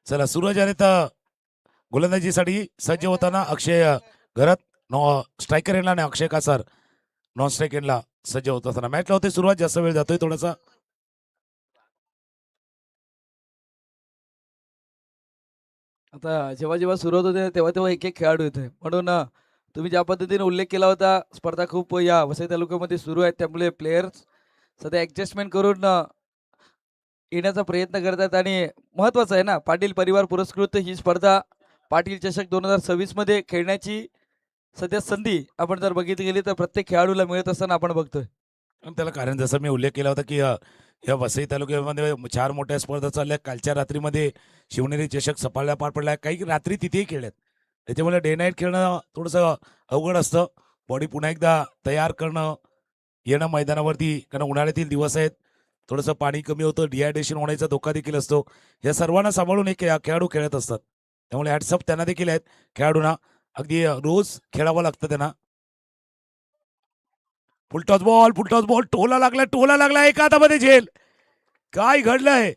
चला सूरज आणि तर गोलंदाजीसाठी सज्ज होताना अक्षय घरात स्ट्रायकर एंडला आणि अक्षय कासार नॉन स्ट्राईक एंडला सज्ज होत असताना मॅचला होते सुरुवात. जास्त वेळ जातोय थोडासा. आता जेव्हा जेव्हा सुरुवात होते तेव्हा तेव्हा एक एक खेळाडू येते म्हणून तुम्ही ज्या पद्धतीने उल्लेख केला होता स्पर्धा खूप या वसई तालुक्यामध्ये सुरू आहेत त्यामुळे प्लेयर्स सध्या ऍडजस्टमेंट करून येण्याचा प्रयत्न करतात आणि महत्वाचं आहे ना पाटील परिवार पुरस्कृत ही स्पर्धा पाटील चषक 2026 मध्ये खेळण्याची सध्या संधी आपण जर बघितली गेली तर प्रत्येक खेळाडूला मिळत असताना आपण बघतोय. आणि त्याला कारण जसं मी उल्लेख केला होता की या वसई तालुक्यामध्ये 4 मोठ्या स्पर्धा चालल्या. कालच्या रात्रीमध्ये शिवनेरी चषक सफाळला पार पडलाय. काही रात्री तिथेही खेळल्यात. त्याच्यामुळे डे नाईट खेळणं थोडंसं अवघड असतं. बॉडी पुन्हा एकदा तयार करणं येणं मैदानावरती, कारण उन्हाळ्यातील दिवस आहेत. थोडंसं पाणी कमी होतं, डिहायड्रेशन होण्याचा धोका देखील असतो. या सर्वांना सांभाळून एक खेळाडू खेळत असतात. त्यामुळे हॅट्सअप त्यांना देखील आहेत खेळाडूंना. अगदी रोज खेळावं लागतं त्यांना. फुलटॉस बॉल टोला लागला एका हातामध्ये झेल. काय घडलंय?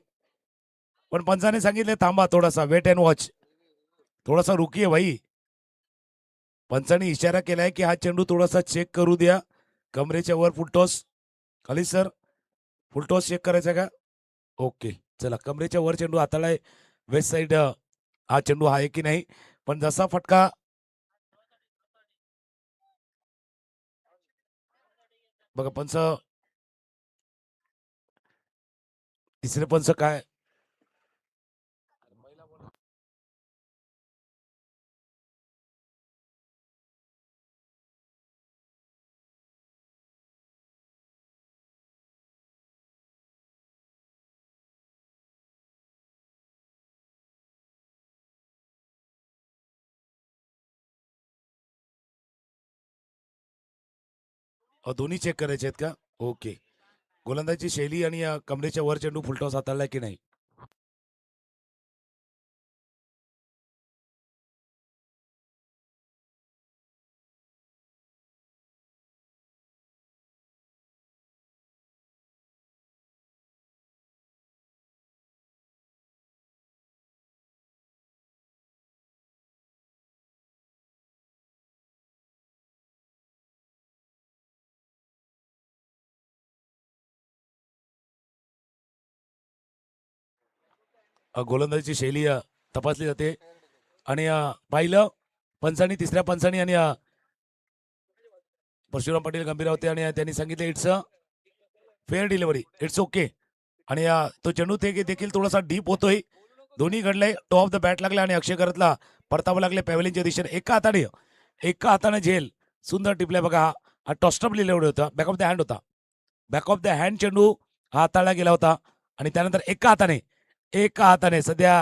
पण पंचाने सांगितले थांबा, थोडासा वेट अँड वॉच, थोडासा रुकी आहे भाई. पंचाने इशारा केलाय की हा चेंडू थोडासा चेक करू द्या. कमरेच्या वर फुलटॉस. खाली सर, फुलटॉस चेक करायचा का? ओके चला, कमरेच्या वर चेंडू हाताळाय. वेस्ट साइड हा चेंडू आहे की नाही. पण जसा फटका बघा पंच, तिसरे पंच काय दोन्ही चेक करायचे आहेत का? ओके. गोलंदाजी शैली आणि कमरेच्या वर चेंडू फुलटॉस हाताळलाय की नाही. गोलंदाजीची शैली तपासली जाते. आणि पाहिलं पंचानी, तिसऱ्या पंचानी आणि परशुराम पाटील गंभीर होते आणि त्यांनी सांगितले it's a fair delivery, it's okay. आणि तो चेंडू ते देखील थोडासा डीप होतोय. दोन्ही घडलंय. टॉप ऑफ द बॅट लागला आणि अक्षय करतला परतावं लागले पॅव्हलिनच्या दिशेने. एका हाताने झेल सुंदर टिपलाय बघा. हा टॉस्टअप लिहिलेलं होता, बॅक ऑफ द हँड होता. बॅक ऑफ द हँड चेंडू हा हाताळला गेला होता. आणि त्यानंतर एका हाताने सध्या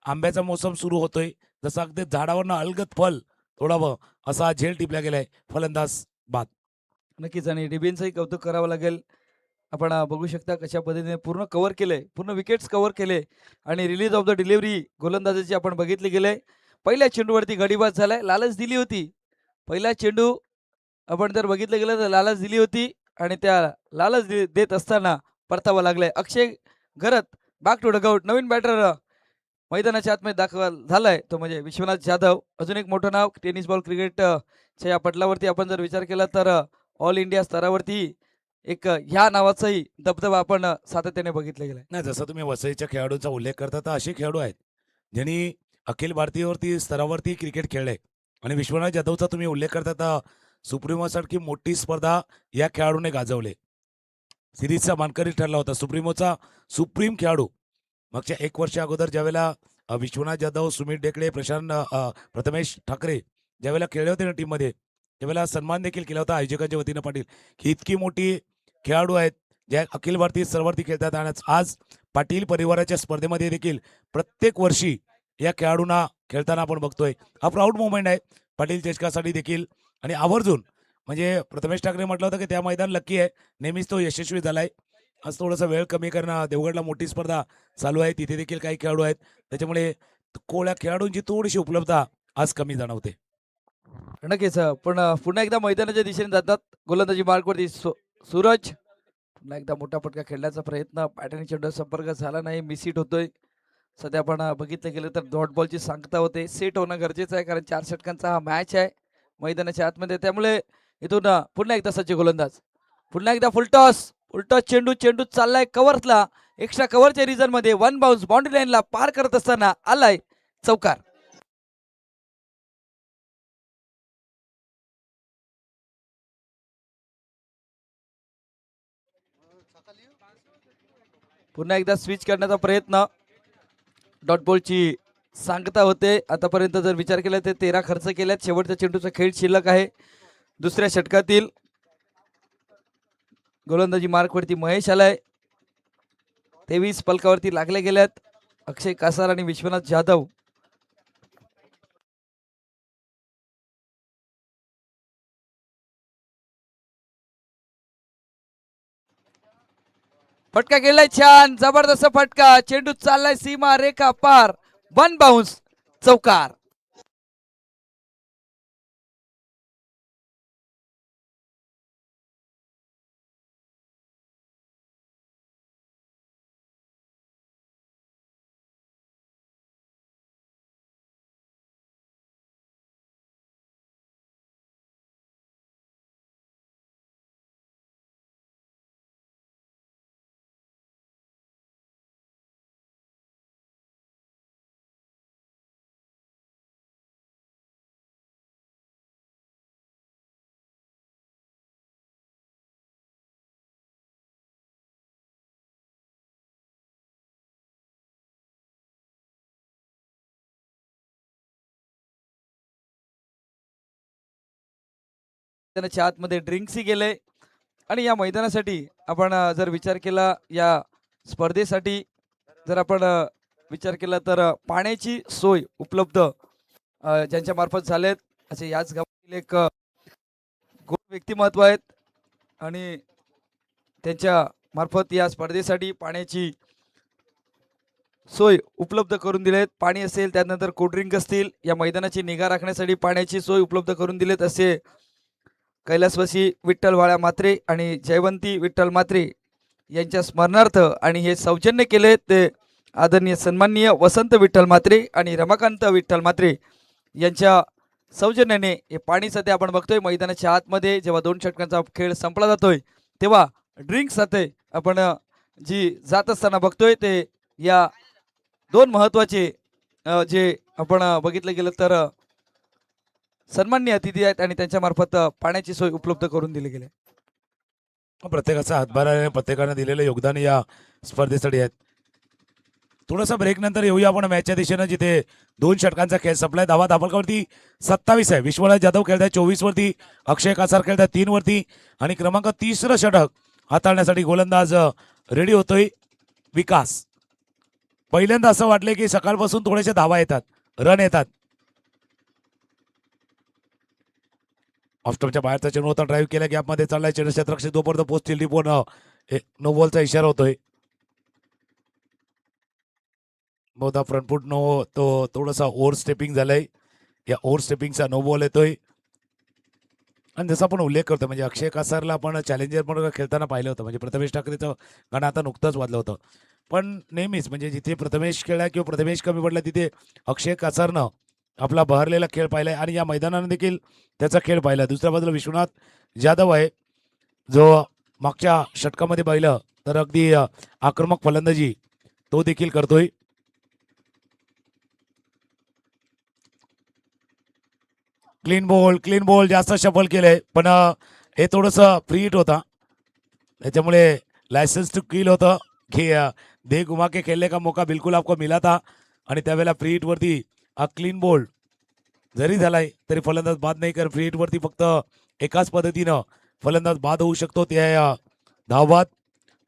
आंब्याचा मोसम सुरू होतोय. जसं अगदी झाडावरनं अलगत फल थोडा असा झेल टिपला गेलाय. फलंदाज बाद. नक्कीच आणि डिबिनचंही कौतुक करावं लागेल. आपण बघू शकता कशा पद्धतीने पूर्ण कव्हर केले, पूर्ण विकेट्स कव्हर केले आणि रिलीज ऑफ द डिलिव्हरी गोलंदाजीची आपण बघितली गेले. पहिल्या चेंडूवरती गडीबाज झालाय. लालच दिली होती. पहिला चेंडू आपण जर बघितलं गेलं तर लालच दिली होती आणि त्या लालच देत असताना परतावा लागलाय. Akshay Gharat back to dugout. नवीन बॅटर मैदानाच्या आतमध्ये दाखल झालाय तो म्हणजे विश्वनाथ जाधव. अजून एक मोठं नाव टेनिस बॉल क्रिकेटच्या या पटलावरती आपण जर विचार केला तर ऑल इंडिया स्तरावरती एक ह्या नावाचाही दबदबा आपण सातत्याने बघितला गेलाय. नाही, जसं तुम्ही वसईच्या खेळाडूंचा उल्लेख करता तर असे खेळाडू आहेत ज्यांनी अखिल भारतीयवरती स्तरावरती क्रिकेट खेळले. आणि विश्वनाथ जाधवचा तुम्ही उल्लेख करता तर सुप्रीमोसारखी मोठी स्पर्धा या खेळाडूने गाजवले. सिरीजचा मानकरी ठरला होता सुप्रीमोचा सुप्रीम खेळाडू. मागच्या 1 वर्षा अगोदर ज्यावेळेला विश्वनाथ जाधव, सुमित डेकडे, प्रथमेश ठाकरे ज्यावेळेला खेळले होते ना टीममध्ये, त्यावेळेला सन्मान देखील केला होता आयोजकांच्या वतीनं पाटील, की इतकी मोठी खेळाडू आहेत ज्या अखिल भारतीय स्तरावरती खेळतात. आणि आज पाटील परिवाराच्या स्पर्धेमध्ये देखील प्रत्येक वर्षी या खेळाडूंना खेळताना आपण बघतोय. हा प्राऊड मोमेंट आहे पाटील चषकासाठी देखील. आणि आवर्जून म्हणजे प्रथमेश ठाकरे म्हटलं होतं की त्या मैदान लक्की आहे, नेहमीच तो यशस्वी झालाय. आज थोडासा वेळ कमी करणं, देवगडला मोठी स्पर्धा चालू आहे, तिथे देखील काही खेळाडू आहेत, त्याच्यामुळे कोळ्या खेळाडूंची थोडीशी उपलब्धता आज कमी जाणवते. नक्कीच पण पुन्हा एकदा मैदानाच्या दिशेने जातात गोलंदाजी मार्कवरती सूरज. पुन्हा एकदा मोठा फटका खेळण्याचा प्रयत्न, पॅटर्न चेंडू संपर्क झाला नाही, मिस हिट होतोय. सध्या आपण बघितलं गेलं तर डॉट बॉलची सांगता होते, सेट होणं गरजेचं आहे कारण 4 षटकांचा हा मॅच आहे मैदानाच्या आतमध्ये. त्यामुळे इथून पुन्हा एकदा सज्ज गोलंदाज, पुन्हा एकदा फुलटॉस, फुलटॉस चेंडू, चेंडू चाललाय कव्हरला, एक्स्ट्रा कव्हरच्या रिजन मध्ये वन बाउन्स बाउंड्री लाईनला पार करत असताना आलाय चौकार. पुन्हा एकदा स्विच करण्याचा प्रयत्न, डॉट बॉलची सांगता होते. आतापर्यंत जर विचार केला तर 13 खर्च केल्यात. शेवटच्या चेंडूचा खेळ शिल्लक आहे. दुसऱ्या षटकातील गोलंदाजी मार्कवरती महेश आलाय. 23 पलकावरती लागले गेल्यात अक्षय कासार आणि विश्वनाथ जाधव. फटका गेलाय, छान जबरदस्त फटका, चेंडू चाललाय सीमा रेखा पार, वन बाउन्स चौकार. मैदानाच्या आतमध्ये ड्रिंक्सही गेले आणि या मैदानासाठी आपण जर विचार केला, या स्पर्धेसाठी जर आपण विचार केला तर पाण्याची सोय उपलब्ध ज्यांच्या मार्फत झालेत असे याच गावातील एक गोड व्यक्तिमत्व आहेत आणि त्यांच्या मार्फत या स्पर्धेसाठी पाण्याची सोय उपलब्ध करून दिलेत. पाणी असेल, त्यानंतर कोल्ड्रिंक असतील, या मैदानाची निगा राखण्यासाठी पाण्याची सोय उपलब्ध करून दिलेत असे कैलासवासी विठ्ठल वाळ्या म्हात्रे आणि जयवंती विठ्ठल म्हात्रे यांच्या स्मरणार्थ आणि हे सौजन्य केले ते आदरणीय सन्माननीय वसंत विठ्ठल म्हात्रे आणि रमाकांत विठ्ठल म्हात्रे यांच्या सौजन्याने हे पाणी सध्या आपण बघतोय मैदानाच्या आतमध्ये. जेव्हा 2 षटकांचा खेळ संपला जातोय तेव्हा ड्रिंक्स साथे आपण जी जात असताना बघतोय ते या 2 महत्वाचे जे आपण बघितलं गेलं तर सन्माननीय अतिथी आहेत आणि त्यांच्या मार्फत पाण्याची सोय उपलब्ध करून दिली गेली. प्रत्येकाचा हातभार आहे, प्रत्येकाने दिलेलं योगदान या स्पर्धेसाठी आहेत. थोडासा ब्रेक नंतर येऊया आपण मॅचच्या दिशेनं, जिथे 2 षटकांचा खेळ संपलाय. धावा धापलकावरती 27 आहे, विश्वनाथ जाधव खेळताय 24 वरती, अक्षय कासार खेळताय 3 वरती आणि क्रमांक 30 षटक हाताळण्यासाठी गोलंदाज रेडी होतोय विकास. पहिल्यांदा असं वाटलं की सकाळपासून थोडेसे धावा येतात, रन येतात. ऑफस्टॉपच्या बाहेरचा चेंडू होता, ड्राईव्ह केल्या गॅपमध्ये चाललाय चेंडू, क्षेत्ररक्षक तोपर्यंत पोहोचतील रिपोर्ट, नो बॉलचा इशारा होतोय. बहुधा फ्रंटफूट नो, तो थोडासा ओव्हर स्टेपिंग झालंय. या ओव्हर स्टेपिंगचा नो बॉल येतोय. आणि जसं आपण उल्लेख करतो म्हणजे अक्षय कासारला आपण चॅलेंजर म्हणून खेळताना पाहिलं होतं, म्हणजे प्रथमेश ठाकरेचं गाणं आता नुकतंच वाजलं होतं. पण नेहमीच म्हणजे जिथे प्रथमेश खेळला किंवा प्रथमेश कमी पडला तिथे अक्षय कासारनं आपला बहरलेला खेळ पाहिलाय आणि या मैदानानं देखील त्याचा खेळ पाहिला. दुसऱ्या बाजूला विश्वनाथ जाधव आहे, जो मागच्या षटकामध्ये पाहिलं तर अगदी आक्रमक फलंदाजी तो देखील करतोय. क्लीन बॉल जास्त शफल केलंय, पण हे थोडंसं फ्री हिट होता, त्याच्यामुळे लायसन्स टू किल होतं की दे घुमा के खेलने का मौका बिल्कुल आपको मिला था. आणि त्यावेळेला फ्री हिट वरती हा क्लीन बॉल जरी झालाय तरी फलंदाज बाद नाही कर. फ्री हिट वरती फक्त एकाच पद्धतीनं फलंदाज बाद होऊ शकतो, त्या धावबाद.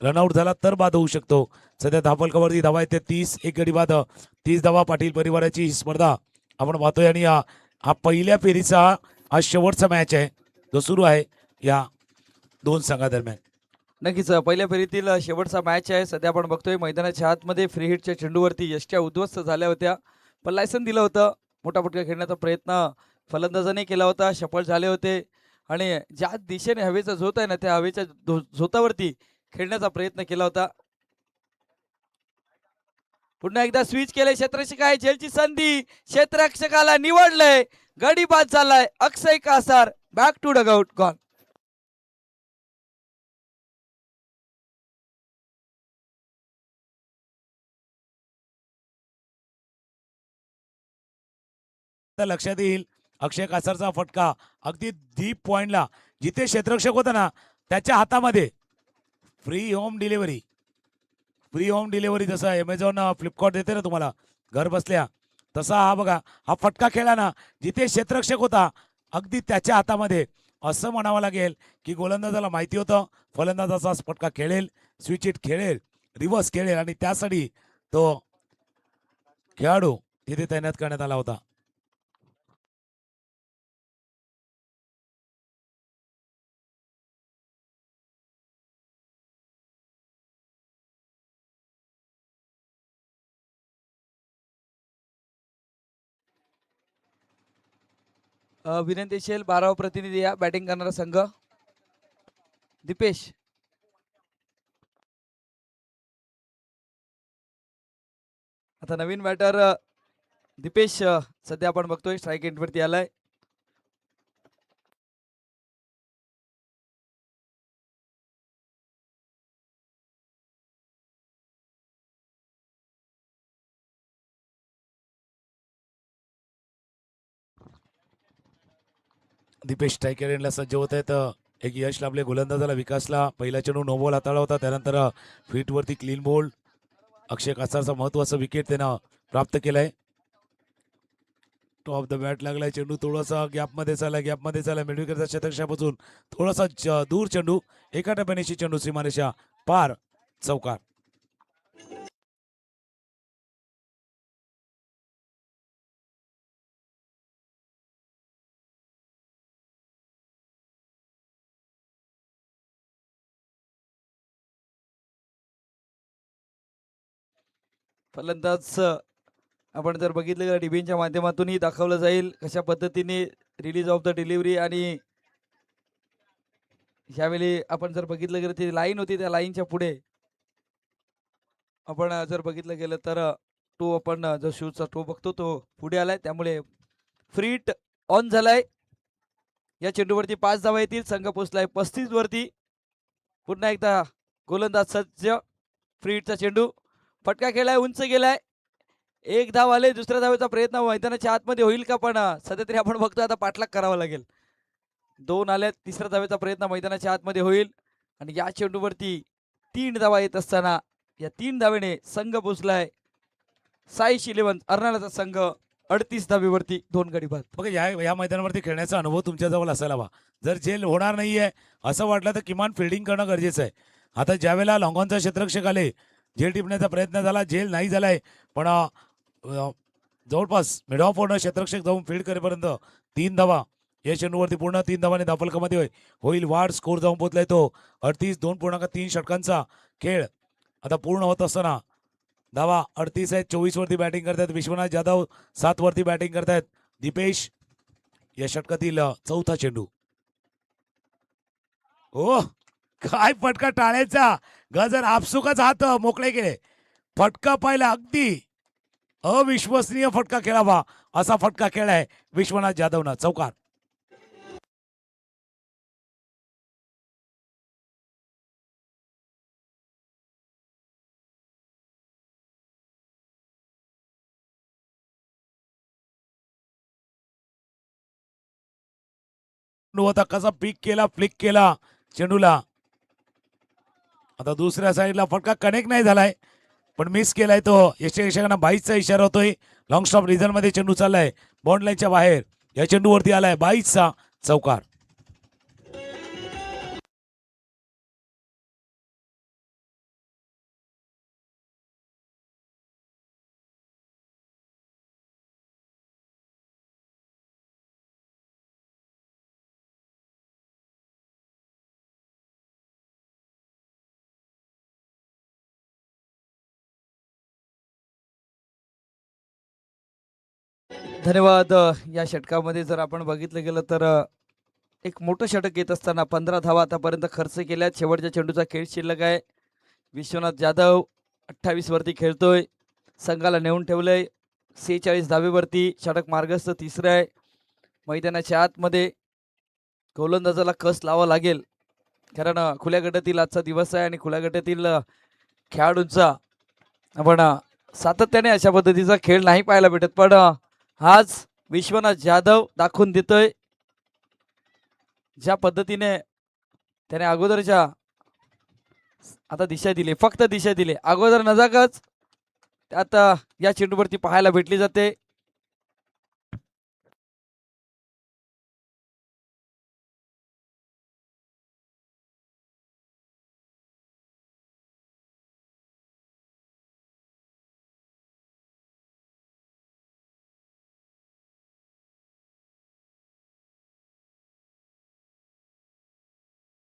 रनआउट झाला तर बाद होऊ शकतो. सध्या धापलकावरती धावा येते 30, एक गडी बाद 30 धावा. पाटील परिवाराची ही स्पर्धा आपण पाहतोय आणि हा पहिल्या फेरीचा हा शेवटचा मॅच आहे जो सुरू आहे या 2 संघादरम्यान. नक्कीच पहिल्या फेरीतील शेवटचा मॅच आहे. सध्या आपण बघतोय मैदानाच्या आतमध्ये फ्री हिटच्या चेंडूवरती यष्ट्या उद्ध्वस्त झाल्या होत्या, पण लायसन दिलं होतं. मोठा फटका खेळण्याचा प्रयत्न फलंदाजाने केला होता, सफल झाले होते आणि ज्या दिशेने हवेचा झोत आहे ना त्या हवेच्या झोतावरती खेळण्याचा प्रयत्न केला होता. पुन्हा एकदा स्विच केले. क्षेत्ररक्षक आहे, झेलची संधी, क्षेत्ररक्षकाला निवडलंय, गडी बाद झालाय. Akshay Kasar back to dugout gone. लक्षात येईल अक्षय कासारचा फटका अगदी डीप पॉइंटला, जिथे क्षेत्ररक्षक होता ना त्याच्या हातामध्ये. फ्री होम डिलिव्हरी जसं अमेझॉन फ्लिपकार्ट देते ना तुम्हाला घर बसल्या, तसा हा बघा हा फटका खेळला ना जिथे क्षेत्ररक्षक होता अगदी त्याच्या हातामध्ये. असं म्हणावं लागेल की गोलंदाजाला माहिती होतं फलंदाज असाच फटका खेळेल, स्विच इट खेळेल, रिव्हर्स खेळेल आणि त्यासाठी तो खेळाडू तिथे तैनात करण्यात आला होता. विनंती असेल 12वा प्रतिनिधी या बॅटिंग करणारा संघ दीपेश. आता नवीन बॅटर दीपेश सध्या आपण बघतोय स्ट्राईक एंडवरती आलाय. दीपेश स्ट्रायकर एंडला सज्ज होत आहेत. एक यश लाभले गोलंदाजाला, विकासला. पहिला चेंडू नो बॉल हाताळला होता, त्यानंतर फीटवरती क्लीन बॉल. अक्षय कासारचा महत्वाचं विकेट त्यानं प्राप्त केलंय. टॉप द बॅट लागलाय, चेंडू थोडासा गॅपमध्ये चालला मेडविकरचा क्षेत्ररक्षकापासून थोडासा दूर चेंडू, एका टप्प्यानेशी चेंडू सीमारेषा पार, चौकार. फलंदाज आपण जर बघितलं डिबिनच्या माध्यमातूनही दाखवलं जाईल कशा पद्धतीने रिलीज ऑफ द डिलिव्हरी. आणि ह्यावेळी आपण जर बघितलं गेलं ती लाईन होती, त्या लाईनच्या पुढे आपण जर बघितलं गेलं तर तो आपण जो शूजचा टो बघतो तो पुढे आलाय, त्यामुळे फ्रीट ऑन झालाय. या चेंडूवरती 5 धावा येतील. संघ पोहोचलाय 35 वरती. पुन्हा एकदा गोलंदाज सज्ज. फ्रीटचा चेंडू, फटका खेळलाय, उंच गेलाय, 1 धाव आले. दुसऱ्या धावेचा प्रयत्न मैदानाच्या आतमध्ये होईल का, पण सध्या तरी आपण बघतो आता पाठलाग करावा लागेल. 2 आल्यात, तिसऱ्या धावेचा प्रयत्न मैदानाच्या आतमध्ये होईल. आणि या चेंडूवरती 3 धावा येत असताना या 3 धावेने संघ पोचलाय साईश 11 अर्नाळाचा संघ 38 धावेवरती, 2 गडी बाद. बघा या मैदानावरती खेळण्याचा अनुभव तुमच्याजवळ असायला हवा. जर झेल होणार नाहीये असं वाटलं तर किमान फिल्डिंग करणं गरजेचं आहे. आता ज्यावेळेला लॉंगॉनचा क्षेत्ररक्षक आले, झेल टिपण्याचा प्रयत्न झाला, झेल नाही झालाय, पण जवळपास मिड ऑफ ऑर्डर क्षेत्ररक्षक जाऊन फील्ड करेपर्यंत 3 धावा. या चेंडूवरती पूर्ण 3 धावाने धावफलकामध्ये होईल वाढ. स्कोर जाऊन पोहोचलाय तो 38. 2.3 षटकांचा खेळ आता पूर्ण होत असताना धावा 38 आहेत. 24 वरती बॅटिंग करतायत विश्वनाथ जाधव, 7 वरती बॅटिंग करतायत दीपेश. या षटकातील चौथा चेंडू. ओ काय फटका टाळायचा, गजर आपसुकच हात मोकळे केले. फटका पाहिला, अगदी अविश्वसनीय फटका खेळावा असा फटका खेळाय विश्वनाथ जाधवनं, चौकार. होता कसा पिक केला, फ्लिक केला चेंडूला. आता दुसऱ्या साईडला फटका कनेक्ट नाही झालाय, पण मिस केलाय तो. यशकांना 22चा इशारा होतोय. लॉंग स्टॉप रिझन मध्ये चेंडू चाललाय बॉन्ड लाईनच्या बाहेर. या चेंडूवरती आलाय 22चा चौकार. धन्यवाद. या षटकामध्ये जर आपण बघितलं गेलं तर एक मोठं षटक येत असताना 15 धावा आतापर्यंत खर्च केल्यात. शेवटच्या चेंडूचा खेळ शिल्लक आहे. विश्वनाथ जाधव 28 वरती खेळतोय. संघाला नेऊन ठेवलंय. 46 धावेवरती षटक मार्गस्थ तिसरं आहे. मैदानाच्या आतमध्ये गोलंदाजाला कस लावा लागेल, कारण खुल्या गटातील आजचा दिवस आहे आणि खुल्या गटातील खेळाडूंचा आपण सातत्याने अशा पद्धतीचा खेळ नाही पाहायला भेटत. पण आज विश्वनाथ जाधव दाखवून देतोय ज्या पद्धतीने त्याने अगोदरच्या आता दिशा दिली, फक्त दिशा दिली. अगोदर नजाकच आता या चेंडूवरती पाहायला भेटली जाते.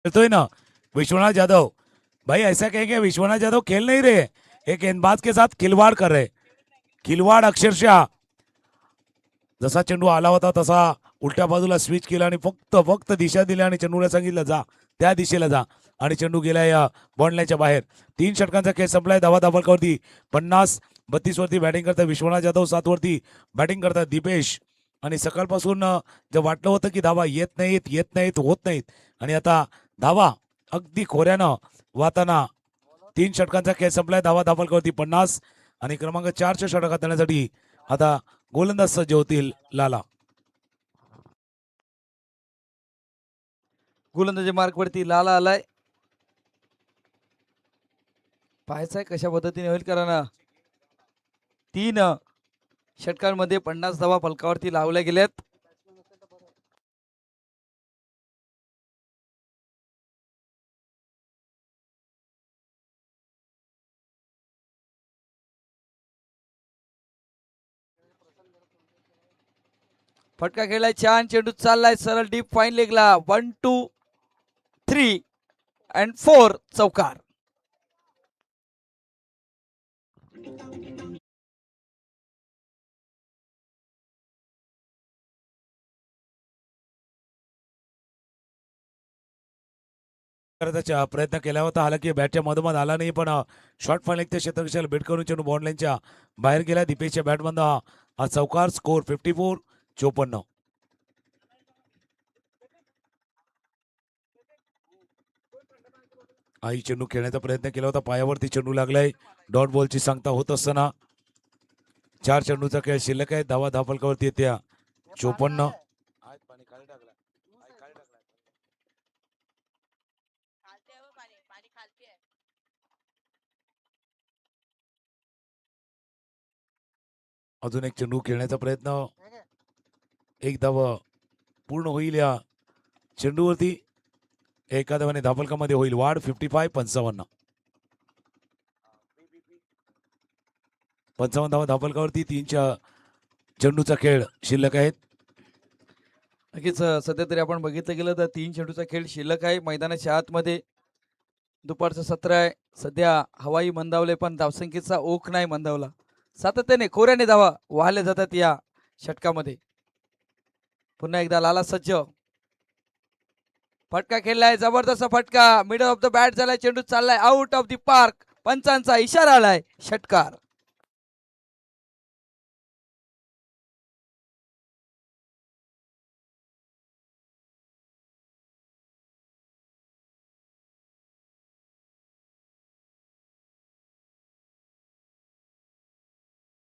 खेलतोय ना विश्वनाथ जाधव। भाई ऐसा कहेंगे विश्वनाथ जाधव खेल नहीं रहे, एक गेंदबाज के साथ खिलवाड़ कर रहे, खिलवाड़ अक्षरशः। जसा चेंडू आला होता तसा उलट्या बाजूला स्विच केला आणि फक्त फक्त दिशा दिली आणि चेंडूला सांगितलं जा त्या दिशेला जा आणि चेंडू गेला या बॉन्डलाईनच्या बाहेर। 3 षटकांचा खेळ संपलाय। धावा धाबळकावरती 50-32 वरती बॅटिंग करतात विश्वनाथ जाधव, 7 वरती बॅटिंग करतात दीपेश। आणि सकाळपासून जे वाटलं होतं की धावा येत नाहीत होत नाहीत आणि आता धावा अगदी खोऱ्यानं वाताना 3 षटकांचा खेळ संपलाय। धावा धाबळकावरती 50 आणि क्रमांक 4च्या षटकात येण्यासाठी आता गोलंदाज सज्ज होतील लाला। गोलंदाजी मार्क वरती लाला आलाय, पाहायचंय कशा पद्धतीने होईल, कारण 3 षटकांमध्ये 50 धावा फलकावरती लावल्या गेल्यात। फटका खेळलाय, छान चेंडू चाललाय सरळ डीप फाईन लेगला। 1 2 3 अँड 4 चौकार। करण्याचा प्रयत्न केला होता, हालाकी बॅटच्या मधोमध आला नाही, पण शॉर्ट फाईन लेगच्या क्षेत्ररक्षणाला बेट करून चेंडू बॉन्ड लाईनच्या बाहेर गेला। दीपेशच्या बॅटमधून हा चौकार। स्कोर 54-54। आई चेंडू खेळण्याचा प्रयत्न केला होता, पायावरती चेंडू लागलाय। डॉट बॉलची सांगता होत असताना 4 चेंडूचा खेळ शिल्लक आहे। धावा धाफलकावरती येत्या 54। अजून एक चेंडू खेळण्याचा प्रयत्न, एक धाव पूर्ण होईल या चेंडूवरती, एका धावाने धाफलकामध्ये होईल वाढ 55-55। 55 धावा धाफलकावरती 3 चेंडूचा खेळ शिल्लक आहेत। नक्कीच सध्या तरी आपण बघितलं गेलं तर 3 चेंडूचा खेळ शिल्लक आहे मैदानाच्या आतमध्ये। दुपारचं सत्र आहे, सध्या हवाई मंदावले पण धावसंख्येचा ओघ नाही मंदावला। सातत्याने खोऱ्याने धावा वाहल्या जातात या षटकामध्ये। पुन्हा एकदा लाला सज्ज, फटका खेळलाय, जबरदस्त फटका, मिडल ऑफ द बॅट झालाय, चेंडू चाललाय आउट ऑफ द पार्क, पंचांचा इशारा आलाय, षटकार।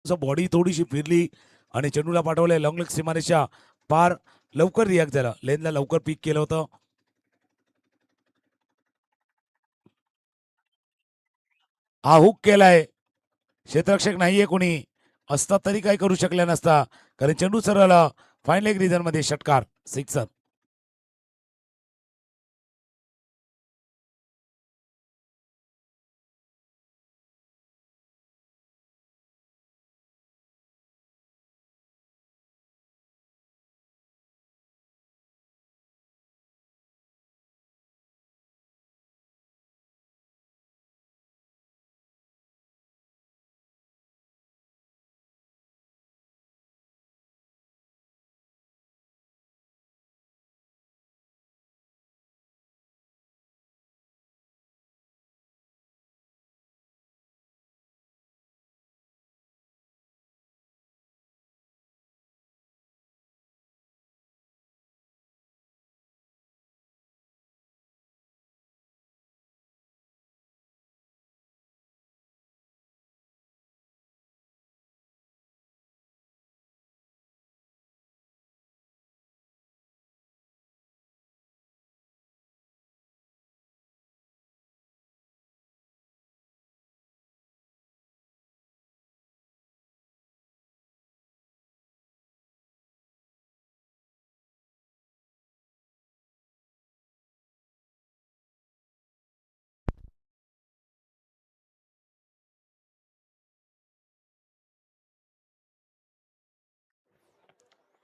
बॉडी थोडीशी फिरली आणि चेंडूला पाठवलंय लॉंग लेग सीमारेषा पार, लवकर रिॲक्ट झाला, लेनला लवकर पिक केलं होतं। हा हुक केलाय, क्षेत्ररक्षक नाहीये कोणी, असता तरी काय करू शकला नसता, कारण चेंडू सरळ फाईन लेग रिजन मध्ये, षटकार, सिक्सर।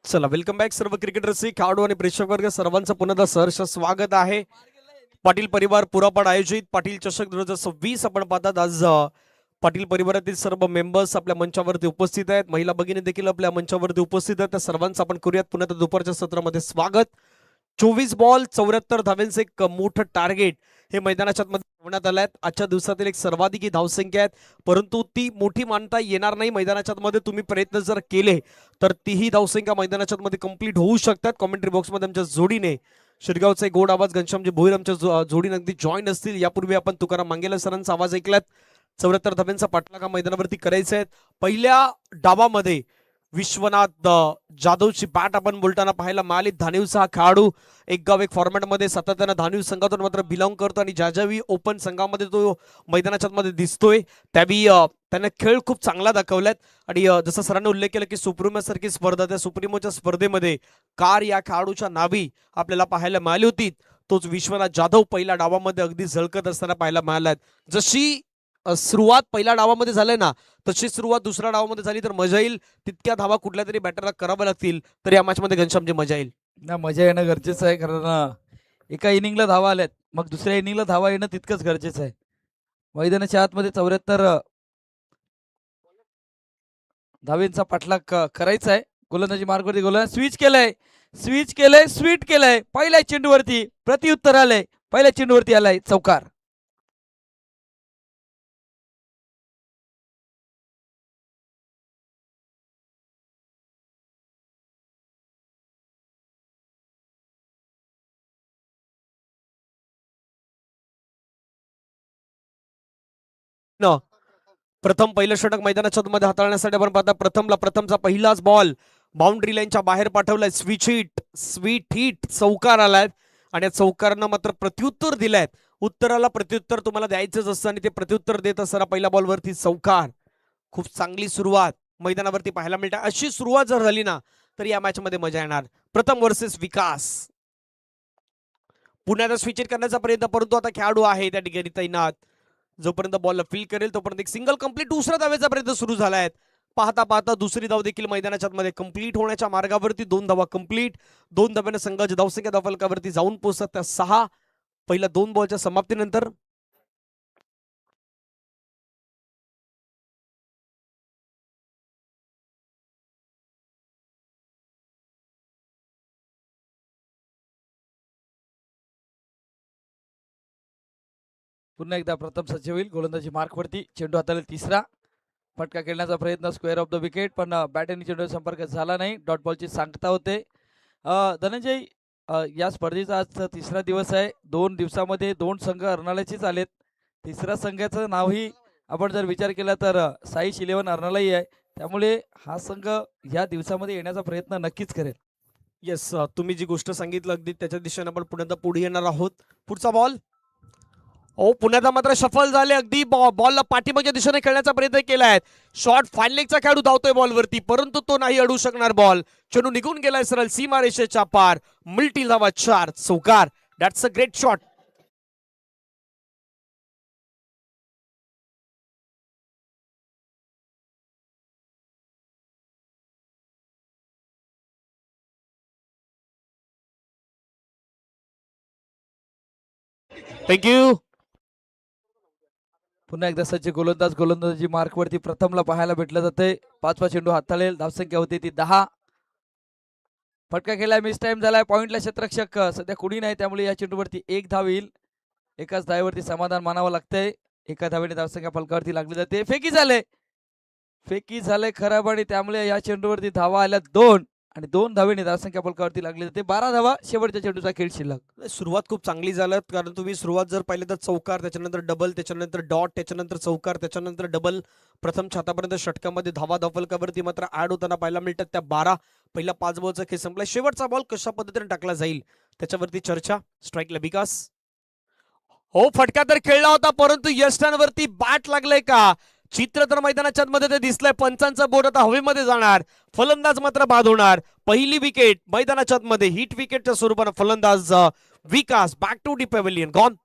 चला वेलकम बॅक सर्व क्रिकेट रसिक खेळाडू आणि प्रेक्षक वर्ग सर्वांचं पुन्हा सहर्ष स्वागत आहे. पाटील परिवार पुरापड आयोजित पाटील चषक 2026 आपण पाहतात. आज पाटील परिवारातील सर्व मेंबर्स आपल्या मंचावरती उपस्थित आहेत. महिला भगिनी देखील आपल्या मंचावरती उपस्थित आहेत. त्या सर्वांचं आपण करूयात पुन्हा दुपारच्या सत्रामध्ये स्वागत. 24 बॉल 74 धावांचे एक मोठं टार्गेट हे मैदानाच्या आतमध्ये ठेवण्यात आलं आहे. आजच्या दिवसातील एक सर्वाधिक धावसंख्या आहेत, परंतु ती मोठी मानता येणार नाही. मैदानाच्या आतमध्ये तुम्ही प्रयत्न जर केले तर तीही धावसंख्या मैदानाच्या आतमध्ये कंप्लीट होऊ शकतात. कॉमेंट्री बॉक्समध्ये आमच्या जोडीने शिरगावचा एक गोड आवाज घनश्यामजी भोईर आमच्या जोडीने अगदी जॉईन असतील. यापूर्वी आपण तुकाराम मांगेला सरांचा आवाज ऐकलात. 74 धाब्यांचा पाठलागा मैदानावरती करायचा आहे. पहिल्या डावामध्ये विश्वनाथ जाधवची बॅट आपण बोलताना पाहायला मिळाली. धानिवचा हा खेळाडू एक गाव एक फॉर्मॅटमध्ये सातत्यानं धानिव संघातून मात्र बिलॉंग करतो आणि ज्यावी ओपन संघामध्ये तो मैदानाच्या मध्ये दिसतोय त्यावेळी त्याने खेळ खूप चांगला दाखवलाय. आणि जसं सरांनी उल्लेख केला की सुप्रीमो सारखी स्पर्धा, त्या सुप्रीमोच्या स्पर्धेमध्ये कार या खेळाडूच्या नावी आपल्याला पाहायला मिळाली होती. तोच विश्वनाथ जाधव पहिल्या डावामध्ये अगदी झळकत असताना पाहायला मिळालाय. जशी सुरुवात पहिल्या डावामध्ये झाली ना, तशी सुरुवात दुसऱ्या डावामध्ये झाली तर मजा येईल. तितक्या धावा कुठल्या तरी बॅटरला कराव्या लागतील तर या मॅचमध्ये घनश्यामची मजा येईल. ना मजा येणं गरजेचं आहे, कारण एका इनिंगला धावा आल्यात, मग दुसऱ्या इनिंगला धावा येणं तितकंच गरजेचं आहे. मैदानाच्या आतमध्ये 74 धावेंचा पाठलाग करायचा आहे. गोलंदाजी मार्गवरती गोलंदाज स्विच केलंय. पहिल्या चेंडूवरती प्रतिउत्तर आलंय. पहिल्या चेंडूवरती आलाय चौकार. प्रथम पहिलं षटक मैदानाच्या मध्ये हाताळण्यासाठी आपण पाहता. प्रथमचा पहिलाच बॉल बाउंड्री लाईनच्या बाहेर पाठवलाय. स्वीट हिट चौकार आलाय आणि या चौकारानं मात्र प्रत्युत्तर दिलाय. उत्तराला प्रत्युत्तर तुम्हाला द्यायचंच असतं आणि ते प्रत्युत्तर देत असताना पहिल्या बॉलवरती चौकार. खूप चांगली सुरुवात मैदानावरती पाहायला मिळते. अशी सुरुवात जर झाली ना तर या मॅच मध्ये मजा येणार. प्रथम वर्सेस विकास. पुण्याचा स्विच करण्याचा प्रयत्न, परंतु आता खेळाडू आहे त्या ठिकाणी तैनात. जोपर्यंत बॉलला फील करेल तोपर्यंत एक सिंगल कंप्लीट. दुसऱ्या धावेचा प्रयत्न सुरू झालाय. पाहता पाहता दुसरी धाव देखील मैदानाच्या मध्ये कंप्लीट होण्याच्या मार्गावरती. 2 धावा कंप्लीट. 2 धाव्याने संघाची धावसंख्या धावफलकावरती जाऊन पोहोचतात त्या 6 पहिल्या 2 बॉलच्या समाप्तीनंतर. पुन्हा एकदा प्रथम सज्ज होईल. गोलंदाजी मार्कवरती चेंडू हाताळेल. तिसरा फटका खेळण्याचा प्रयत्न, स्क्वेअर ऑफ द विकेट, पण बॅट आणि चेंडू संपर्क झाला नाही. डॉट बॉलची सांगता होते. धनंजय, या स्पर्धेचा आज तिसरा दिवस आहे. 2 दिवसामध्ये 2 संघ अर्नाळ्याचेच आलेत. तिसऱ्या संघाचं नावही आपण जर विचार केला तर साईश 11 अर्नाळाही आहे. त्यामुळे हा संघ या दिवसामध्ये येण्याचा प्रयत्न नक्कीच करेल. येस, तुम्ही जी गोष्ट सांगितलं अगदी त्याच्या दिशेने आपण पुढे येणार आहोत. पुढचा बॉल पुण्याचा मात्र सफल झाले. अगदी बॉलला पाठीमागच्या दिशेने खेळण्याचा प्रयत्न केलाय. शॉट फाईन लेगचा खेळाडू धावतोय बॉलवरती, परंतु तो नाही अडू शकणार. बॉल चेंडू निघून गेलाय सरळ सीमारेषेच्या पार. मल्टी धावा 4 चौकार. That's a great shot. Thank you. पुन्हा एकदा सज्ज गोलंदाजी मार्कवरती प्रथमला पाहायला भेटलं जाते. 5वा चेंडू हाताळेल. धावसंख्या होती ती 10. फटका खेळलाय, मिस टाइम झालाय. पॉइंटला क्षेत्ररक्षक सध्या कुणी नाही, त्यामुळे या चेंडूवरती 1 धाव येईल. एकाच धावेवरती समाधान मानावं लागतंय. एका धावेने धावसंख्या फलकावरती लागली जाते. फेकी झाले खराब आणि त्यामुळे या चेंडूवरती धावा आल्या 2 आणि 2 धावेने धावसंख्या फलकावरती लागली जाते. 12 धावा शेवटच्या चेंडूचा खेळ शिल्लक. सुरुवात खूप चांगली झाली, कारण तुम्ही सुरुवात जर पाहिली तर चौकार, त्याच्यानंतर डबल, त्याच्यानंतर डॉट, त्याच्यानंतर चौकार, त्याच्यानंतर डबल. प्रथम छातापर्यंत षटकामध्ये धावा धावफलकावरती मात्र ऍड होताना पाहायला मिळतात त्या 12. पहिला 5 बॉलचा खेळ संपला. शेवटचा बॉल कशा पद्धतीने टाकला जाईल त्याच्यावरती चर्चा. स्ट्राईकला विकास. फटका तर खेळला होता, परंतु यष्टांवरती बॅट लागलंय का चित्र तर मैदानाच्या मध्ये ते दिसलंय. पंचांचा बोर्ड आता हवेमध्ये जाणार. फलंदाज मात्र बाद होणार. पहिली विकेट मैदानाच्या मध्ये हिट विकेटच्या स्वरूपाने फलंदाज Vikas back to the pavilion gone.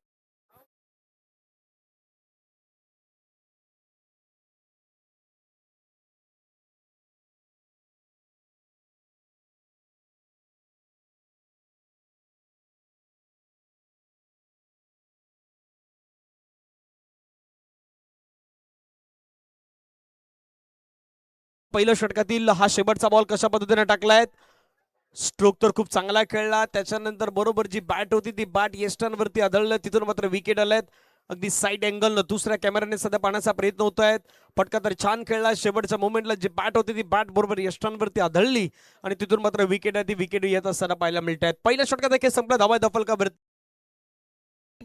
पहिल्या षटकातील हा शेवटचा बॉल कशा पद्धतीने टाकलाय. स्ट्रोक तर खूप चांगला खेळला. त्याच्यानंतर बरोबर जी बॅट होती ती बॅट यष्टांवरती आदळलं. तिथून मात्र विकेट आल्यात. अगदी साईड अँगलनं दुसऱ्या कॅमेऱ्याने सध्या पाहण्याचा प्रयत्न होत आहेत. फटका तर छान खेळला. शेवटच्या मोमेंटला जी बॅट होती ती बॅट बरोबर यष्टांवरती आदळली आणि तिथून मात्र विकेट आहे ती विकेट येत असताना पाहायला मिळत आहेत. पहिल्या षटकात देखील संपला. धावा दफलकावरती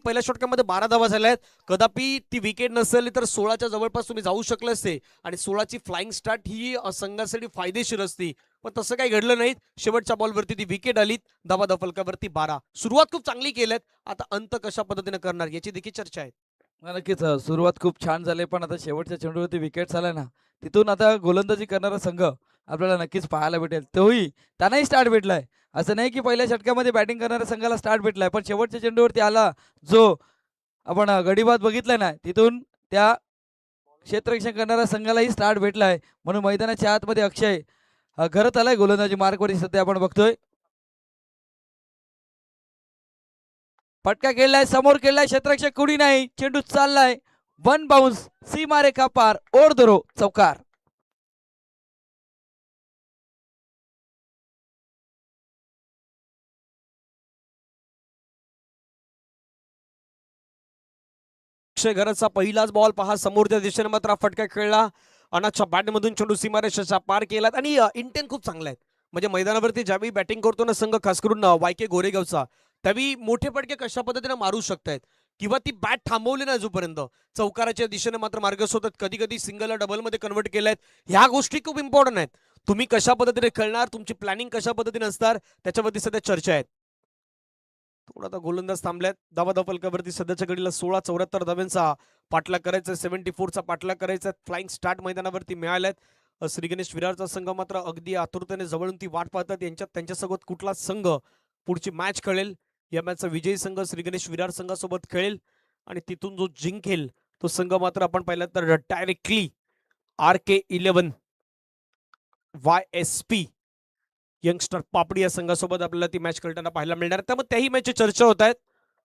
पहिल्या षटकामध्ये 12 धावा झाल्या आहेत. कदापि ती विकेट नसेल तर 16च्या जवळपास तुम्ही जाऊ शकले असते आणि 16ची फ्लाइंग स्टार्ट ही संघासाठी फायदेशीर असती. पण तसं काही घडलं नाही. शेवटच्या बॉलवरती ती विकेट आली. धावा दफलकावरती 12. सुरुवात खूप चांगली केल्यात. आता अंत कशा पद्धतीने करणार याची देखील चर्चा आहे. नक्कीच सुरुवात खूप छान झाली, पण आता शेवटच्या चेंडूवरती विकेट झाला ना, तिथून आता गोलंदाजी करणारा संघ आपल्याला नक्कीच पाहायला भेटेल. तोही त्यांनाही स्टार्ट भेटलाय. असं नाही की पहिल्या षटकामध्ये बॅटिंग करणाऱ्या संघाला स्टार्ट भेटलाय, पण शेवटच्या चेंडूवरती आला जो आपण गडीबाद बघितलाय ना, तिथून त्या क्षेत्ररक्षण करणाऱ्या संघालाही स्टार्ट भेटलाय. म्हणून मैदानाच्या आतमध्ये अक्षय घरात आलाय गोलंदाजी मार्कवरती सध्या आपण बघतोय. फटका खेळलाय, समोर खेळलाय, क्षेत्ररक्षक कुणी नाही, चेंडू चाललाय, वन बाउन्स, सीमारेखा पार, ओढ धरो, चौकार. अक्षय घरचा पहिलाच बॉल पहा. समोरच्या दिशेने मात्र फटका खेळला. अनाच्या बॅटमधून चेंडू सीमारेषेच्या पार केलात आणि इंटेन खूप चांगला आहे. म्हणजे मैदानावरती ज्यावेळी बॅटिंग करतो ना संघ, खास करून वायके गोरेगावचा, त्यावेळी मोठे फटके कशा पद्धतीने मारू शकतायत किंवा ती बॅट थांबवली ना जोपर्यंत चौकाराच्या दिशेने मात्र मार्गस्थ होतात. कधी कधी सिंगलला डबलमध्ये कन्वर्ट केलायत. ह्या गोष्टी खूप इम्पॉर्टंट आहेत. तुम्ही कशा पद्धतीने खेळणार, तुमची प्लॅनिंग कशा पद्धतीने असणार, त्याच्यावरती सध्या चर्चा आहेत. थोडा आता गोलंदाज थांबल्यात. धावा दफलकावरती सध्याच्या घडीला 16-74 धाव्यांचा पाठलाग करायचा, 74चा पाठलाग करायचा. फ्लाइंग स्टार्ट मैदानावरती मिळाल्यात. श्री गणेश विरारचा संघ मात्र अगदी आतुरतेने जवळून ती वाट पाहतात. त्यांच्यासोबत कुठला संघ पुढची मॅच खेळेल. या मॅचचा विजयी संघ श्री गणेश विरार संघासोबत खेळेल आणि तिथून जो जिंकेल तो संघ मात्र आपण पाहिलं तर डायरेक्टली RK11 YSP यंगस्टर पापडी या संघासोबत आपल्याला ती मॅच खेळताना पाहायला मिळणार. त्यामुळे त्याही मॅचची चर्चा होत आहेत.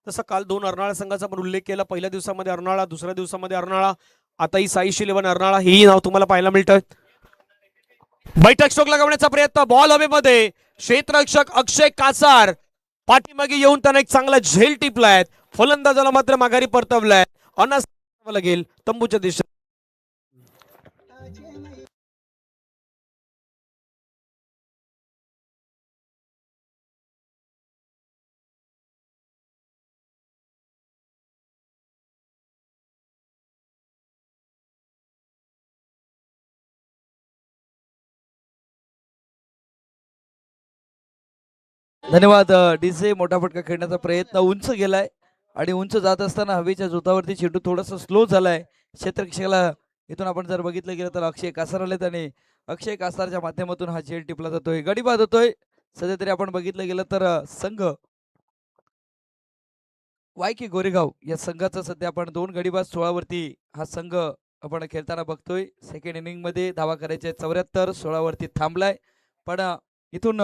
तसं काल 2 अर्नाळा संघाचा पण उल्लेख केला. पहिल्या दिवसामध्ये अर्नाळा, दुसऱ्या दिवसामध्ये अर्नाळा, आताही साईश 11 अर्नाळा हेही नाव तुम्हाला पाहायला मिळतं. बैठक स्ट्रोक लगावण्याचा प्रयत्न, बॉल हवेमध्ये, क्षेत्ररक्षक अक्षय कासार पाठीमागे येऊन त्यांना एक चांगला झेल टिपलाय. फलंदाजाला मात्र माघारी परतवलाय. अनास लागेल तंबूच्या दिशेने. धन्यवाद. डीजे मोठा फटका खेळण्याचा प्रयत्न उंच गेलाय आणि उंच जात असताना हवेच्या जोतावरती चेंडू थोडासा स्लो झालाय. क्षेत्ररक्षकाला इथून आपण जर बघितलं गेलं तर अक्षय कासार आलेत आणि अक्षय कासारच्या माध्यमातून हा झेल टिपला जातोय, गडीबाद होतोय. सध्या तरी आपण बघितलं गेलं तर संघ वायके गोरेगाव या संघाचा सध्या आपण 2 गडीबाद 16 वरती हा संघ आपण खेळताना बघतोय. सेकंड इनिंग मध्ये धावा करायच्या 74, 16 वरती थांबलाय. पण इथून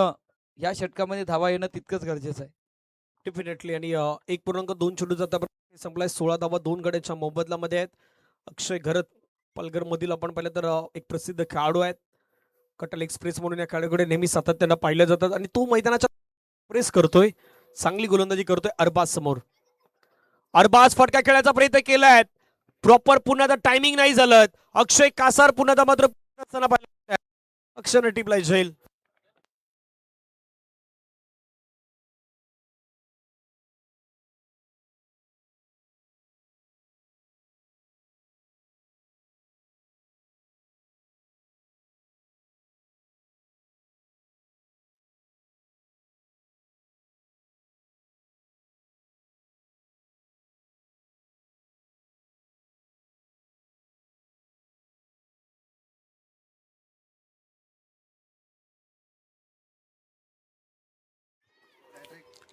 या षटकामध्ये धावा येणं तितकंच गरजेचं आहे. डेफिनेटली. आणि 1.2 चेंडू जाता संपलाय. 16 धावा 2 गड्याच्या मोबदल्यामध्ये आहेत. अक्षय घरत पालघर मधील आपण पाहिलं तर एक प्रसिद्ध खेळाडू आहेत. कटल एक्सप्रेस म्हणून या खेळाडूकडे नेहमी सातत्यानं पाहिलं जातात आणि तो मैदानाच्या प्रेस करतोय, चांगली गोलंदाजी करतोय अरबाज समोर. अरबाज फटका खेळायचा प्रयत्न केलाय. प्रॉपर पुन्हा टायमिंग नाही झालं. अक्षय कासार पुन्हा मात्र अक्षयने टिपलाय झेल.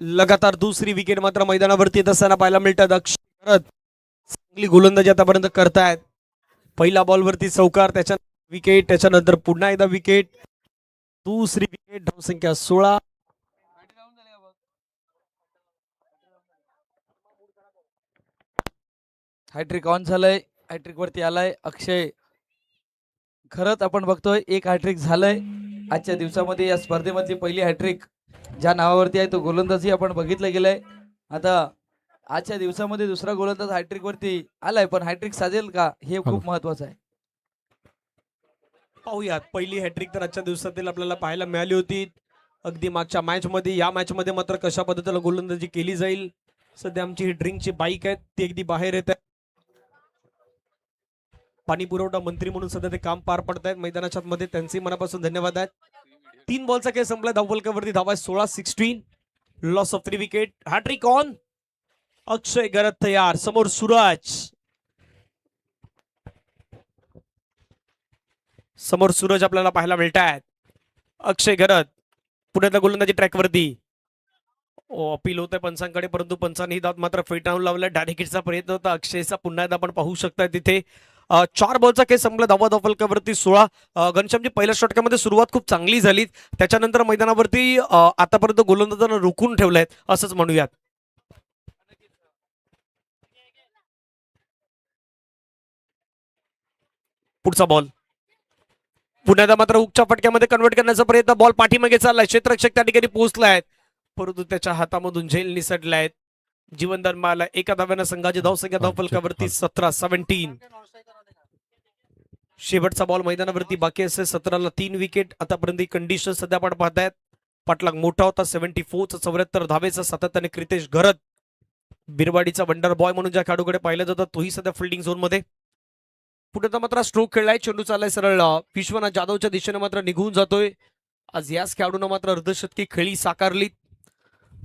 लगातार दुसरी विकेट मात्र मैदानावरती येत असताना पाहायला मिळतात. अक्षय चांगली गोलंदाजी आतापर्यंत करतायत. पहिल्या बॉलवरती चौकार, त्याच्या विकेट, त्याच्यानंतर पुन्हा एकदा विकेट, दुसरी विकेट, धावसंख्या 16. हॅट्रिक ऑन झालंय, हॅट्रिक वरती आलाय अक्षय खरंच आपण बघतोय एक हॅट्रिक झालंय आजच्या दिवसामध्ये या स्पर्धेमधली पहिली हॅट्रिक ज्या नावावरती आहे तो गोलंदाजी आपण बघितलं गेलंय. आता आजच्या दिवसामध्ये दुसरा गोलंदाज हॅट्रिक वरती आलाय, पण हॅट्रिक साजेल का हे खूप महत्वाचं आहे. पाहूयात पहिली हॅट्रिक तर आजच्या दिवसातील आपल्याला पाहायला मिळाली होती अगदी मागच्या मॅच मध्ये. या मॅच मध्ये मात्र कशा पद्धतीने गोलंदाजी केली जाईल. सध्या आमची ही ड्रिंकची बाईक आहे ती अगदी बाहेर येत आहे. पाणी पुरवठा मंत्री म्हणून सध्या ते काम पार पडतायत मैदानाच्या मध्ये, त्यांचे मनापासून धन्यवाद आहेत. 3 बॉलचा खेळ संपला. धावफलकावरती धावा 16-16, loss of 3 wicket. Hat trick on. Akshay Gharat तयार, समोर सूरज, समोर सूरज आपल्याला पाहायला मिळतायत. अक्षय घरत पुण्यातल्या गोलंदाजी ट्रॅकवरती. अपील होत आहे पंचांकडे, परंतु पंचांनी दात मात्र फेटाळून लावला. डायरेक्टचा प्रयत्न होता अक्षयचा, पुन्हा एकदा आपण पाहू शकताय तिथे. 4 बॉलचा खेळ संपला. धावा धावफलकावरती 16. घनश्यामची पहिल्या षटकामध्ये सुरुवात खूप चांगली झाली, त्याच्यानंतर मैदानावरती आतापर्यंत गोलंदाजांना रोखून ठेवलंय असंच म्हणूयात. पुढचा बॉल पुण्याला मात्र हुकच्या फटक्यामध्ये कन्वर्ट करण्याचा प्रयत्न. बॉल पाठीमागे चाललाय, क्षेत्ररक्षक त्या ठिकाणी पोहोचलाय, परंतु त्याच्या हातामधून झेल निसटलाय. जीवनदान मारला. एका धाव्यानं संघाची धावसंख्या धावफलकावरती 17-17. शेवटचा बॉल मैदानावरती बाकी असेल. 17ला 3 विकेट. आतापर्यंत कंडिशन सध्या आपण पाहतायत. पाठलाग मोठा होता. 74 74 धावेचा सातत्याने क्रितेश घरत, बिरवाडीचा वंडर बॉय म्हणून ज्या खेळाडूकडे पाहिलं जातं तोही सध्या फिल्डिंग झोन मध्ये. पुढे मात्र स्ट्रोक खेळलाय. चेंडू चाललाय सरळ विश्वनाथ जाधवच्या दिशेने मात्र निघून जातोय. आज याच खेळाडूंना मात्र अर्धशतकी खेळी साकारली.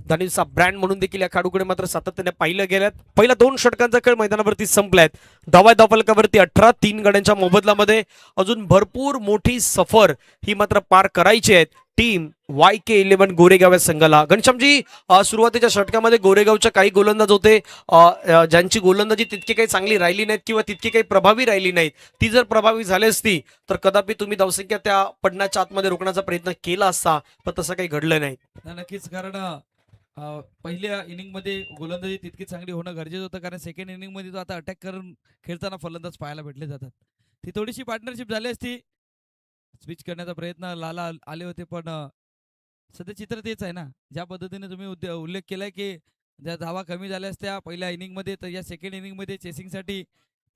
दानिलचा ब्रँड म्हणून देखील या खेळाडूकडे मात्र सातत्याने पाहिलं गेल्यात. पहिल्या 2 षटकांचा खेळ मैदानावरती संपलायत. धावा धावफलकावरती 18. 3 गड्यांच्या मोबदल्यामध्ये अजून भरपूर मोठी सफर ही मात्र पार करायची आहे टीम YK11 गोरेगाव या संघाला. घनश्यामजी, सुरुवातीच्या षटकामध्ये गोरेगावच्या काही गोलंदाज होते ज्यांची गोलंदाजी तितकी काही चांगली राहिली नाहीत किंवा तितकी काही प्रभावी राहिली नाहीत. ती जर प्रभावी झाली असती तर कदापि तुम्ही धावसंख्या त्या पडण्याच्या आतमध्ये रोखण्याचा प्रयत्न केला असता, पण तसं काही घडलं नाही. नक्कीच, कारण पहिल्या इनिंग मध्ये गोलंदाजी तितकी चांगली होणं गरजेचं होतं, कारण सेकंड इनिंग मध्ये तो आता अटॅक करून खेळताना फलंदाज पाहायला भेटले जातात. ती थोडीशी पार्टनरशिप झाली असती. स्विच करण्याचा प्रयत्न लाला आले होते, पण सध्या चित्र तेच आहे ना. ज्या पद्धतीने तुम्ही उल्लेख केलाय की ज्या धावा कमी झाल्या असत्या पहिल्या इनिंग मध्ये, तर या सेकंड इनिंग मध्ये चेसिंगसाठी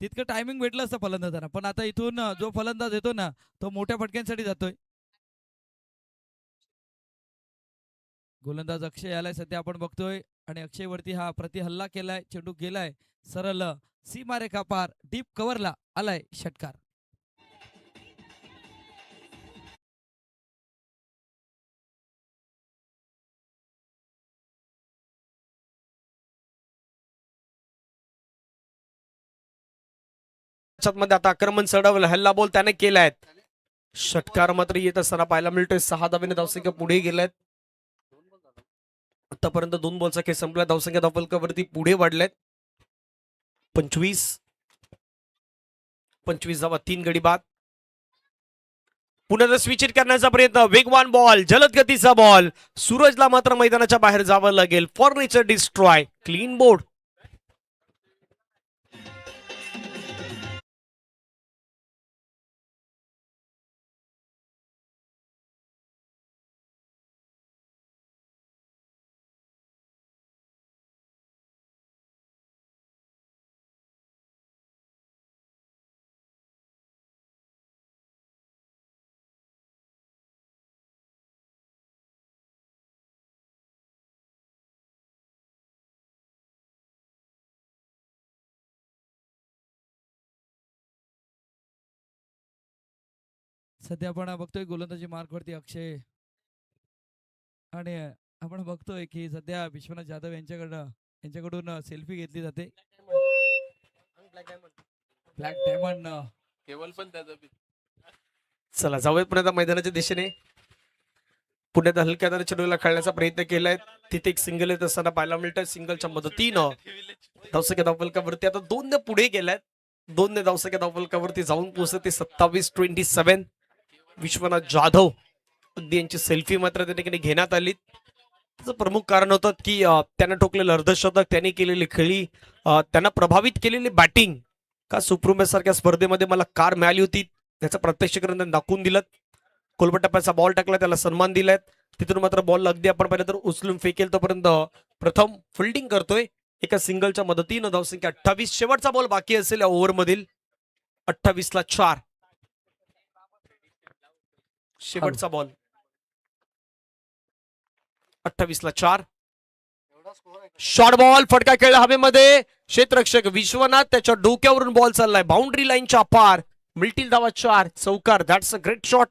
तितकं टायमिंग भेटलं असतं फलंदाजांना. पण आता इथून जो फलंदाज येतो ना तो मोठ्या फटक्यांसाठी जातोय. गोलंदाज अक्षय आलाय सध्या आपण बघतोय, आणि अक्षय वरती हा प्रतिहल्ला केलाय. चेंडू गेलाय सरळ सीमारेखा पार, डीप कव्हरला आलाय षटकार. मध्ये आता आक्रमण चढवलं. हल्ला बॉल त्याने केलाय. षटकार मात्र येत असताना पाहायला मिळतोय. 6 धावेने धावसंख्या पुढे गेल्यात. आतापर्यंत 2 बॉलचा खेळ संपला. धावसंख्या धावफलकावरती पुढे वाढल्यात. 25 धावा, 3 गडी बाद. पुन्हा स्विच करण्याचा प्रयत्न. वेगवान बॉल, जलद गतीचा बॉल. सूरजला मात्र मैदानाच्या बाहेर जावं लागेल. Furniture destroy, clean board. सध्या आपण बघतोय गोलंदाजी मार्क वरती अक्षय, आणि आपण बघतोय की सध्या विश्वनाथ जाधव यांच्याकडून सेल्फी घेतली जाते. ब्लॅक डायमंड केवल पण त्याचा चला जाऊयात पुण्यात मैदानाच्या दिशेने. पुण्यात हलक्या दर चेंडूला खेळण्याचा प्रयत्न केलाय. तिथे एक सिंगल येत असताना पाहायला मिळतंय. सिंगलच्या मदतीनं धावसंख्या धावफलकावरती आता 2 पुढे गेल्यात. 2 धावसंख्या धावफलकावरती जाऊन पोहोचते 27-27. विश्वनाथ जाधव अगदी यांची सेल्फी मात्र त्या ठिकाणी घेण्यात आली. त्याचं प्रमुख कारण होतं की त्यांना ठोकलेलं अर्धशतक, त्यांनी केलेली खेळी, त्यांना प्रभावित केलेली बॅटिंग. का सुप्रुमे सारख्या स्पर्धेमध्ये मला कार मिळाली होती त्याचं प्रत्यक्षीकरण दाखवून दिलं. कोलबटप्प्याचा बॉल टाकला, त्याला सन्मान दिलाय. तिथून मात्र बॉल अगदी आपण पाहिलं तर उचलून फेकेल तोपर्यंत प्रथम फिल्डिंग करतोय एका सिंगलच्या मदतीनं. धावसंख्या 28. शेवटचा बॉल बाकी असेल या ओव्हरमधील. 28ला 4. शेवटचा बॉल. 28ला 4. शॉर्ट बॉल फटका खेळ हवेमध्ये. क्षेत्ररक्षक विश्वनाथ त्याच्या डोक्यावरून बॉल चाललाय बाउंड्री लाईनच्या पार. मिळतील धावा 4. चौकार. That's a great shot.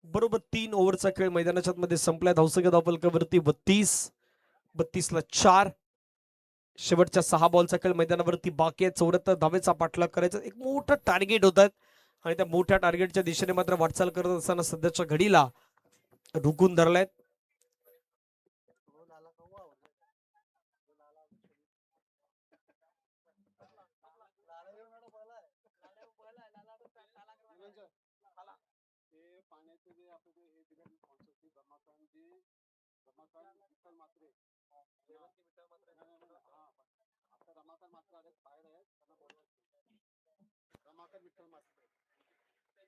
बरोबर 3 ओव्हरचा खेळ मैदानाच्या मध्ये संपलाय. धावसंख्या धावफलकावरती 32ला 4. शेवटच्या 6 बॉलचा खेळ मैदानावरती बाकी आहे. 74 धावेचा पाठलाग करायचा एक मोठं टार्गेट होत आहेत आणि त्या मोठ्या टार्गेटच्या दिशेने मात्र वाटचाल करत असताना सध्याच्या घडीला रुकून धरलाय.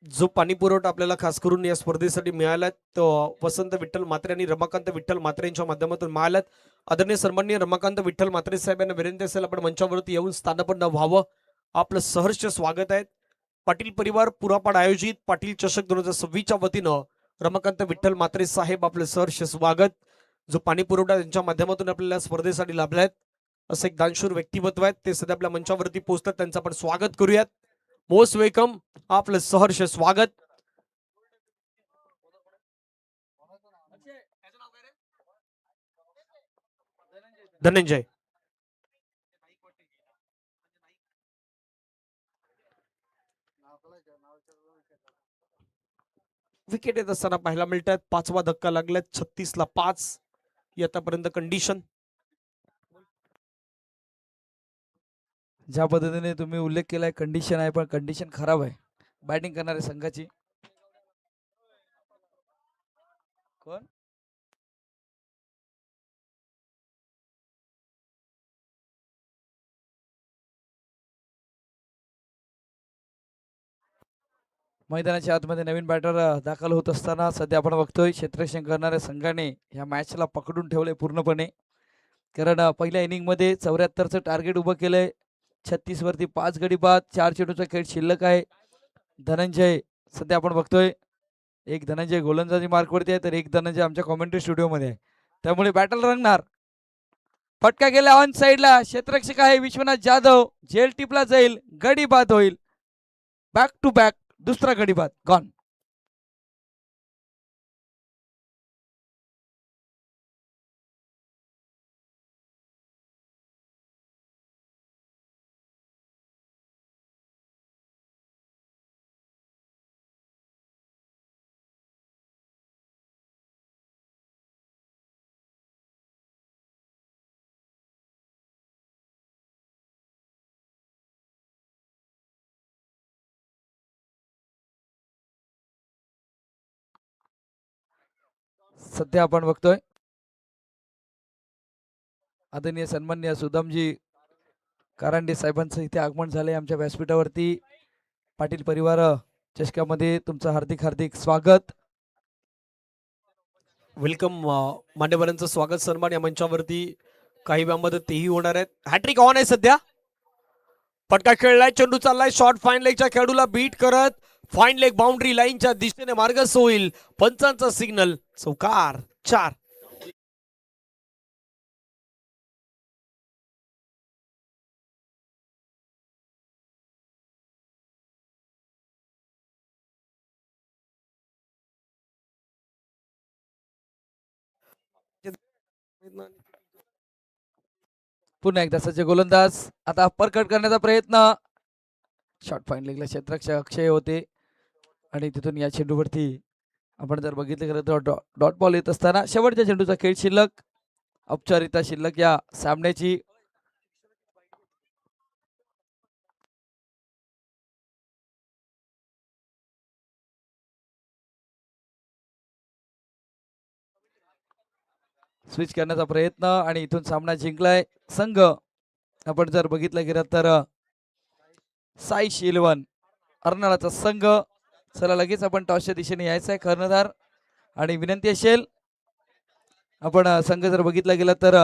जो पाणी पुरवठा आपल्याला खास करून या स्पर्धेसाठी मिळाला तो वसंत विठ्ठल म्हात्रे आणि रमाकांत विठ्ठल म्हात्रे यांच्या माध्यमातून मिळाल्यात. आदरणीय सन्माननीय रमाकांत विठ्ठल म्हात्रे साहेब यांना विनंती असेल आपण मंचावरती येऊन स्थानापन्न व्हावं. आपलं सहर्ष स्वागत आहे. पाटील परिवार पुरापाड आयोजित पाटील चषक 2026च्या वतीनं रमाकांत विठ्ठल म्हात्रे साहेब आपलं सहर्ष स्वागत. जो पाणी पुरवठा त्यांच्या माध्यमातून आपल्याला स्पर्धेसाठी लाभलाय असं एक दानशूर व्यक्तिमत्व आहेत. ते सध्या आपल्या मंचावरती पोहोचतात. त्यांचं आपण स्वागत करूयात. Most welcome. आपलं सहर्ष स्वागत. धनंजय. विकेट येत असताना पाहायला मिळतात. 5वा धक्का लागलाय. 36ला 5 ही आतापर्यंत कंडिशन. ज्या पद्धतीने तुम्ही उल्लेख केलाय कंडिशन आहे, पण कंडिशन खराब आहे बॅटिंग करणाऱ्या संघाची. कोण मैदानाच्या आतमध्ये नवीन बॅटर दाखल होत असताना सध्या आपण बघतोय क्षेत्ररक्षण करणाऱ्या संघाने ह्या मॅचला पकडून ठेवले पूर्णपणे. कारण पहिल्या इनिंगमध्ये 74चं टार्गेट उभं केलंय. 36 वरती 5 गडी बाद. 4 चेंडूचा खेळ शिल्लक आहे. धनंजय सध्या आपण बघतोय एक धनंजय गोलंदाजी मार्कवरती आहे तर एक धनंजय आमच्या कॉमेंट्री स्टुडिओमध्ये आहे. त्यामुळे बॅटल रंगणार. फटका गेला ऑन साइडला. क्षेत्ररक्षक आहे विश्वनाथ जाधव. जेल टिपला जाईल. गडी बाद होईल. बॅक टू बॅक दुसरा गडी बाद गॉन. सध्या आपण बघतोय आदरणीय सन्माननीय सुदामजी कारंडे साहेबांचं इथे आगमन झालंय आमच्या व्यासपीठावरती. पाटील परिवार चषकामध्ये तुमचं हार्दिक हार्दिक स्वागत. वेलकम. मान्यवरांचं स्वागत सन्मान या मंचावरती काही वेळामध्ये तेही होणार आहेत. हॅट्रिक ऑन आहे सध्या. फटका खेळलाय. चेंडू चाललाय शॉर्ट फाईन लेगच्या खेळाडूला बीट करत. फाईन लेग बाउंड्री लाईनच्या दिशेने मार्गस्थ होईल. पंचांचा सिग्नल. चौकार. 4. पुन्हा एकदा सज्ज गोलंदाज आता अप्पर कट करण्याचा प्रयत्न. शॉर्ट फाईन लेगला क्षेत्ररक्षक अक्षय होते आणि तिथून या चेंडूवरती आपण जर बघितलं गेलं तर डॉट बॉल येत असताना शेवटच्या चेंडूचा खेळ शिल्लक. औपचारिकता शिल्लक या सामन्याची. स्विच करण्याचा प्रयत्न आणि इथून सामना जिंकलाय संघ. आपण जर बघितलं गेलं तर साईश इलेव्हन अर्नाळाचा संघ. चला लगेच आपण टॉसच्या दिशेने यायचं आहे कर्णधार आणि विनंती असेल आपण संघ जर बघितला गेला तर